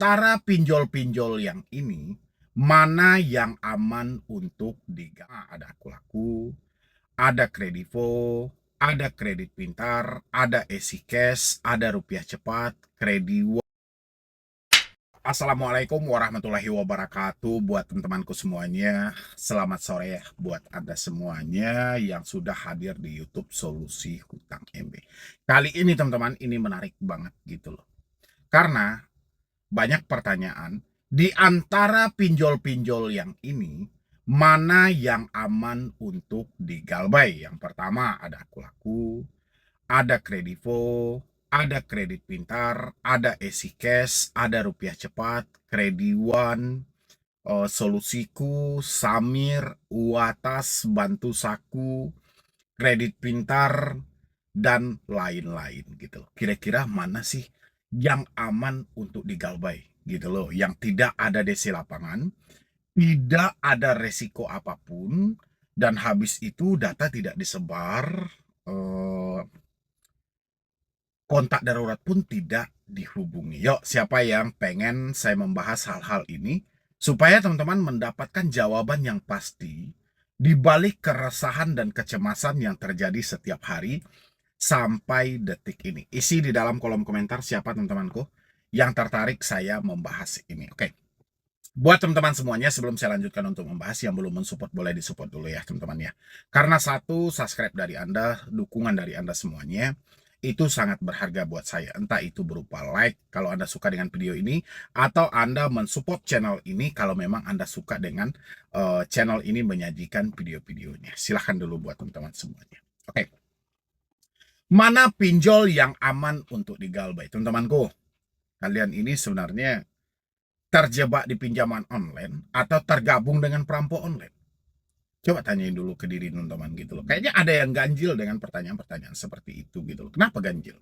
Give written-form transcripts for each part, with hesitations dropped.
Antara pinjol-pinjol yang ini, mana yang aman untuk ada Akulaku, ada Kredivo, ada Kredit Pintar, ada Easy Cash, ada Rupiah Cepat, Krediwa. Assalamualaikum warahmatullahi wabarakatuh buat teman-temanku semuanya. Selamat sore ya buat Anda semuanya yang sudah hadir di YouTube Solusi Hutang MB. Kali ini teman-teman, ini menarik banget gitu loh. Karena banyak pertanyaan, di antara pinjol-pinjol yang ini, mana yang aman untuk digalbay? Yang pertama ada Akulaku, ada Kredivo, ada Kredit Pintar, ada Easy Cash, ada Rupiah Cepat, Krediwan, Solusiku, Samir, Uatas, Bantu Saku, Kredit Pintar, dan lain-lain gitu loh. Kira-kira mana sih yang aman untuk digalbay gitu loh, yang tidak ada DC lapangan, tidak ada resiko apapun, dan habis itu data tidak disebar, kontak darurat pun tidak dihubungi. Yuk, siapa yang pengen saya membahas hal-hal ini supaya teman-teman mendapatkan jawaban yang pasti di balik keresahan dan kecemasan yang terjadi setiap hari sampai detik ini. Isi di dalam kolom komentar siapa teman-temanku yang tertarik saya membahas ini. Oke. Buat teman-teman semuanya, sebelum saya lanjutkan untuk membahas, yang belum mensupport boleh disupport dulu ya teman-teman ya. Karena satu subscribe dari Anda, dukungan dari Anda semuanya, itu sangat berharga buat saya. Entah itu berupa like kalau Anda suka dengan video ini, atau Anda mensupport channel ini kalau memang Anda suka dengan channel ini menyajikan video-videonya. Silahkan dulu buat teman-teman semuanya. Oke. Mana pinjol yang aman untuk digalbay? Teman-temanku, kalian ini sebenarnya terjebak di pinjaman online atau tergabung dengan perampok online? Coba tanyain dulu ke diri teman-teman gitu loh. Kayaknya ada yang ganjil dengan pertanyaan-pertanyaan seperti itu gitu loh. Kenapa ganjil?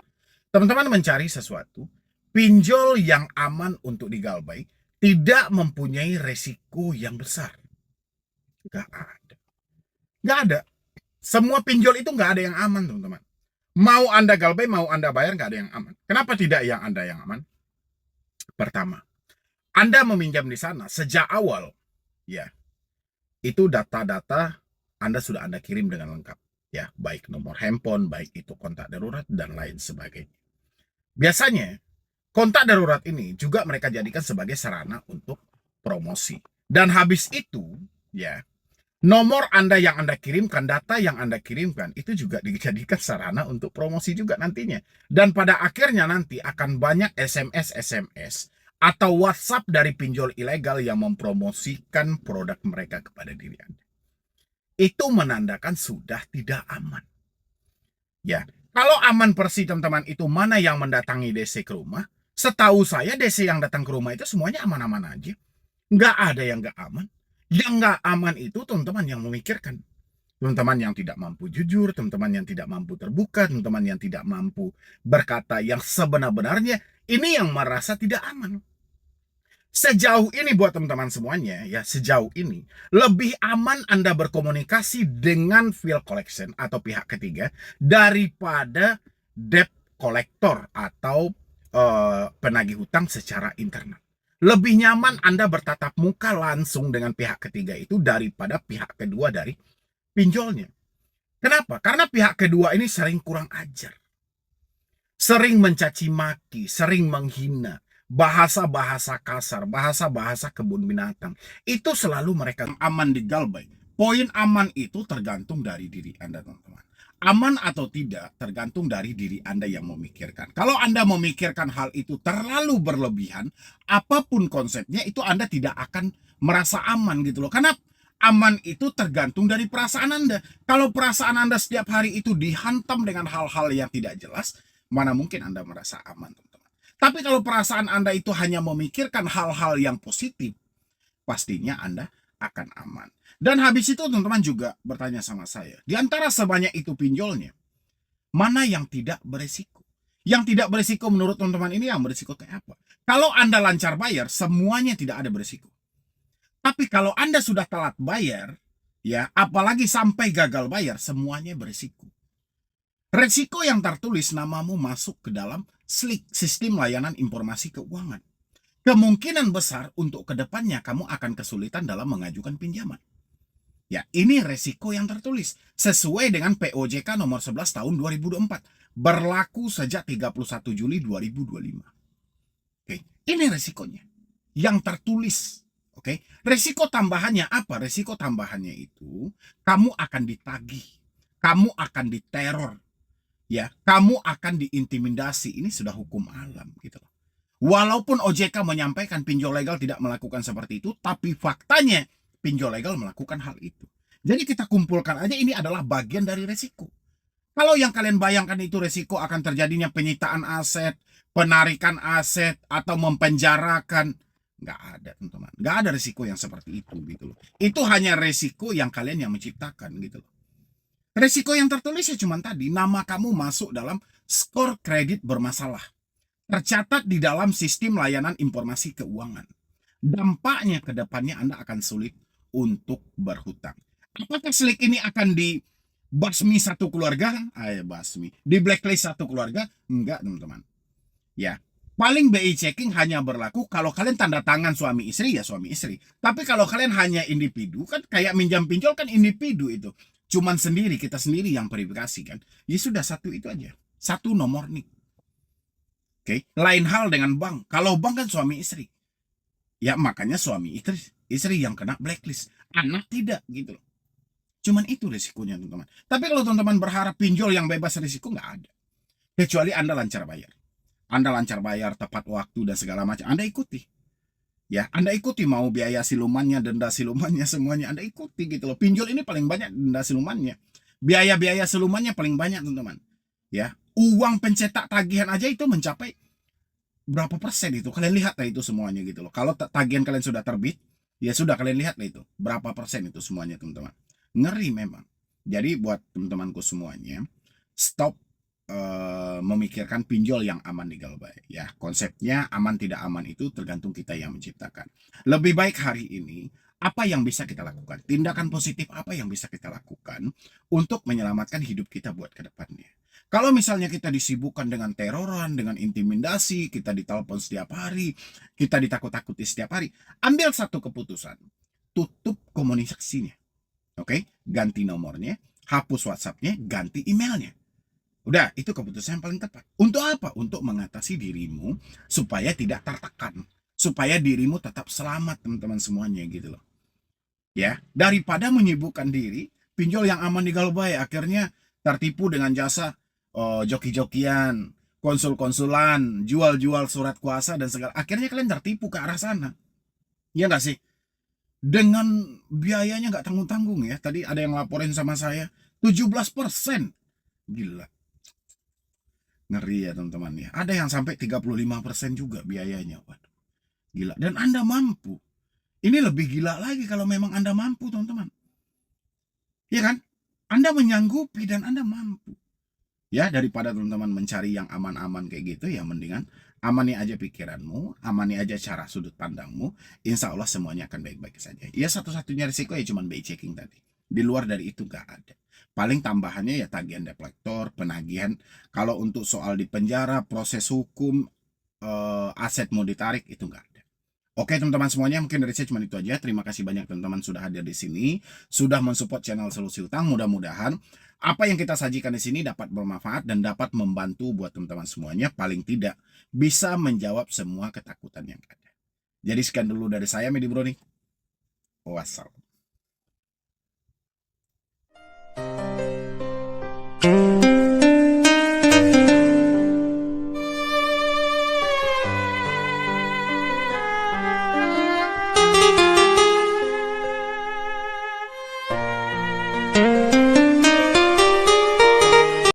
Teman-teman mencari sesuatu, pinjol yang aman untuk digalbay tidak mempunyai resiko yang besar. Gak ada. Gak ada. Semua pinjol itu gak ada yang aman teman-teman. Mau Anda galbay, mau Anda bayar, gak ada yang aman. Kenapa tidak yang Anda yang aman? Pertama, Anda meminjam di sana sejak awal, ya, itu data-data Anda sudah Anda kirim dengan lengkap, ya, baik nomor handphone, baik itu kontak darurat, dan lain sebagainya. Biasanya, kontak darurat ini juga mereka jadikan sebagai sarana untuk promosi. Dan habis itu, ya, nomor Anda yang Anda kirimkan, data yang Anda kirimkan, itu juga dijadikan sarana untuk promosi juga nantinya. Dan pada akhirnya nanti akan banyak SMS-SMS atau WhatsApp dari pinjol ilegal yang mempromosikan produk mereka kepada diri Anda. Itu menandakan sudah tidak aman. Ya, kalau aman persi teman-teman itu mana yang mendatangi DC ke rumah? Setahu saya DC yang datang ke rumah itu semuanya aman-aman aja. Nggak ada yang nggak aman. Yang nggak aman itu teman-teman yang memikirkan. Teman-teman yang tidak mampu jujur, teman-teman yang tidak mampu terbuka, teman-teman yang tidak mampu berkata yang sebenar-benarnya, ini yang merasa tidak aman. Sejauh ini buat teman-teman semuanya ya, sejauh ini lebih aman Anda berkomunikasi dengan bill collection atau pihak ketiga daripada debt collector atau penagih hutang secara internal. Lebih nyaman Anda bertatap muka langsung dengan pihak ketiga itu daripada pihak kedua dari pinjolnya. Kenapa? Karena pihak kedua ini sering kurang ajar. Sering mencaci maki, sering menghina, bahasa-bahasa kasar, bahasa-bahasa kebun binatang. Itu selalu mereka aman digalbay. Poin aman itu tergantung dari diri Anda, teman-teman. Aman atau tidak tergantung dari diri Anda yang memikirkan. Kalau Anda memikirkan hal itu terlalu berlebihan, apapun konsepnya itu Anda tidak akan merasa aman gitu loh. Karena aman itu tergantung dari perasaan Anda. Kalau perasaan Anda setiap hari itu dihantam dengan hal-hal yang tidak jelas, mana mungkin Anda merasa aman, teman-teman. Tapi kalau perasaan Anda itu hanya memikirkan hal-hal yang positif, pastinya Anda akan aman. Dan habis itu teman-teman juga bertanya sama saya, di antara sebanyak itu pinjolnya, mana yang tidak beresiko? Yang tidak beresiko menurut teman-teman ini yang beresiko kayak apa? Kalau Anda lancar bayar, semuanya tidak ada beresiko. Tapi kalau Anda sudah telat bayar, ya, apalagi sampai gagal bayar, semuanya beresiko. Resiko yang tertulis namamu masuk ke dalam SLIK, Sistem Layanan Informasi Keuangan. kemungkinan besar untuk kedepannya kamu akan kesulitan dalam mengajukan pinjaman. Ya, ini resiko yang tertulis sesuai dengan POJK nomor 11 tahun 2024, berlaku sejak 31 Juli 2025. Oke, ini resikonya yang tertulis. Oke, resiko tambahannya apa? Resiko tambahannya itu kamu akan ditagih, kamu akan diteror, ya, kamu akan diintimidasi. Ini sudah hukum alam gitu loh. Walaupun OJK menyampaikan pinjol legal tidak melakukan seperti itu, tapi faktanya pinjol legal melakukan hal itu. Jadi kita kumpulkan aja, ini adalah bagian dari resiko. Kalau yang kalian bayangkan itu resiko akan terjadinya penyitaan aset, penarikan aset, atau mempenjarakan, nggak ada teman-teman. Nggak ada resiko yang seperti itu gitu loh. Itu hanya resiko yang kalian yang menciptakan gitu loh. Resiko yang tertulis ya cuma tadi, nama kamu masuk dalam skor kredit bermasalah, tercatat di dalam sistem layanan informasi keuangan. Dampaknya ke depannya Anda akan sulit untuk berhutang. Apakah slik ini akan dibasmi satu keluarga? Basmi. Di blacklist satu keluarga? Enggak, teman-teman. Ya, paling BI checking hanya berlaku kalau kalian tanda tangan suami istri, ya suami istri. Tapi kalau kalian hanya individu, kan kayak minjam pinjol kan individu itu. Cuman sendiri, kita sendiri yang verifikasi kan. Ya sudah, satu itu aja. Satu nomor nih. Oke, lain hal dengan bank. Kalau bank kan suami istri. Ya makanya suami istri yang kena blacklist. Anak tidak gitu loh. Cuman itu risikonya teman-teman. Tapi kalau teman-teman berharap pinjol yang bebas risiko, nggak ada. Kecuali Anda lancar bayar. Anda lancar bayar, tepat waktu dan segala macam. Anda ikuti. Ya, Anda ikuti mau biaya silumannya, denda silumannya, semuanya Anda ikuti gitu loh. Pinjol ini paling banyak denda silumannya. Biaya-biaya silumannya paling banyak teman-teman. Ya, uang pencetak tagihan aja itu mencapai berapa persen itu, kalian lihat lah itu semuanya gitu loh. Kalau tagihan kalian sudah terbit, ya sudah kalian lihat lah itu berapa persen itu semuanya teman-teman. Ngeri memang. Jadi buat teman-temanku semuanya, stop memikirkan pinjol yang aman di Galbay. Ya, konsepnya aman tidak aman itu tergantung kita yang menciptakan. Lebih baik hari ini apa yang bisa kita lakukan, tindakan positif apa yang bisa kita lakukan untuk menyelamatkan hidup kita buat ke depannya. Kalau misalnya kita disibukkan dengan teroran, dengan intimidasi, kita ditelepon setiap hari, kita ditakut-takuti setiap hari, ambil satu keputusan, tutup komunikasinya. Oke, ganti nomornya, hapus WhatsApp-nya, ganti emailnya. Udah, itu keputusan yang paling tepat. Untuk apa? Untuk mengatasi dirimu supaya tidak tertekan, supaya dirimu tetap selamat teman-teman semuanya gitu loh. Ya, daripada menyibukkan diri, pinjol yang aman di Galbay akhirnya tertipu dengan jasa joki-jokian, konsul-konsulan, jual-jual surat kuasa dan segala. Akhirnya kalian tertipu ke arah sana. Ya nggak sih? Dengan biayanya nggak tanggung-tanggung ya. Tadi ada yang laporin sama saya, 17%. Gila. Ngeri ya teman-teman ya. Ada yang sampai 35% juga biayanya. Waduh. Gila. Dan Anda mampu. Ini lebih gila lagi kalau memang Anda mampu teman-teman. Ya kan? Anda menyanggupi dan Anda mampu. Ya, daripada teman-teman mencari yang aman-aman kayak gitu, ya mendingan amani aja pikiranmu, amani aja cara sudut pandangmu, insya Allah semuanya akan baik-baik saja. Ya, satu-satunya risiko ya cuma BI checking tadi. Di luar dari itu nggak ada. Paling tambahannya ya tagihan detektor, penagihan. Kalau untuk soal di penjara, proses hukum, aset mau ditarik, itu nggak ada. Oke teman-teman semuanya, mungkin dari saya cuma itu aja. Terima kasih banyak teman-teman sudah hadir di sini, sudah mensupport channel Solusi Utang. Mudah-mudahan apa yang kita sajikan di sini dapat bermanfaat dan dapat membantu buat teman-teman semuanya, paling tidak bisa menjawab semua ketakutan yang ada. Jadi sekian dulu dari saya, Medi Broni. Wassalam.